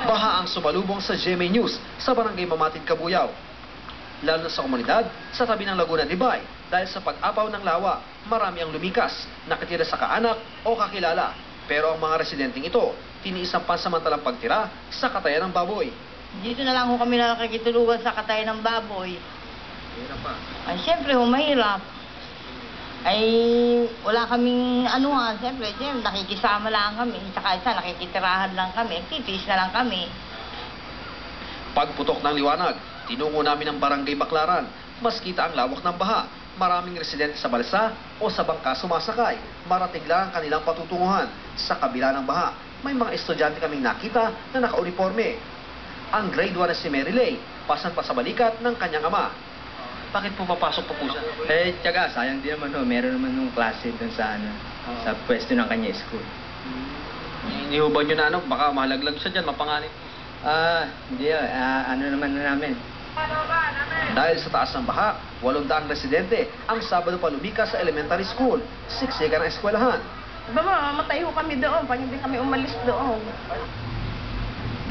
Baha ang sumalubong sa GMA News sa Barangay Mamatin, Cabuyao. Lalo na sa komunidad sa tabi ng Laguna de Bay dahil sa pag-apaw ng lawa, marami ang lumikas, nakatira sa kaanak o kakilala. Pero ang mga residenteng ito, tiniis ang pansamantalang pagtira sa katayan ng baboy. Dito na lang ho kami nakikitulugan sa katayan ng baboy. Hirap pa. Ay, siyempre, mahirap. Ay, wala kaming anuhan. Siyempre, nakikisama lang kami. Saka isa, nakikitirahan lang kami. Titiis na lang kami. Pagputok ng liwanag, tinungo namin ang Barangay Baclaran. Mas kita ang lawak ng baha. Maraming residente sa balsa o sa bangka sumasakay. Marating lang ang kanilang patutunguhan. Sa kabila ng baha, may mga estudyante kaming nakita na naka-uniforme. Ang grade 1 na si Mary Lay, pasan pa sa balikat ng kanyang ama. Bakit po papasok po siya? Tiyaga, sayang din naman meron naman nung klase dun sa sa pwesto ng kanya school. Inihuban nyo na baka mahalaglag siya dyan, mapanganib. Hindi ano naman na namin. Dahil sa taas ng baha, 800 residente ang Sabado pa lumikas sa elementary school, siksikan ang eskwelahan. Mamatay ho kami doon, pag hindi kami umalis doon.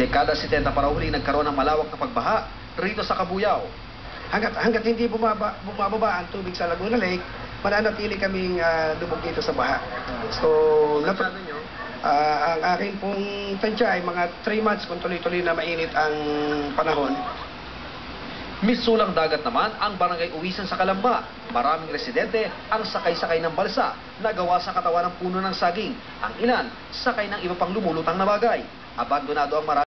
Dekada 70 para huling nagkaroon ng malawak na pagbaha rito sa Cabuyao. Hanggat hindi bumababa ang tubig sa Laguna Lake, mananatili kaming lubog dito sa baha. So, ang akin pong tansya ay mga 3 months kung tuloy-tuloy na mainit ang panahon. Misulang dagat naman ang barangay Uwisan sa Calamba. Maraming residente ang sakay-sakay ng balsa na gawa sa katawan ng puno ng saging. Ang ilan, sakay ng iba pang lumulutang na bagay. Abandonado ang marami.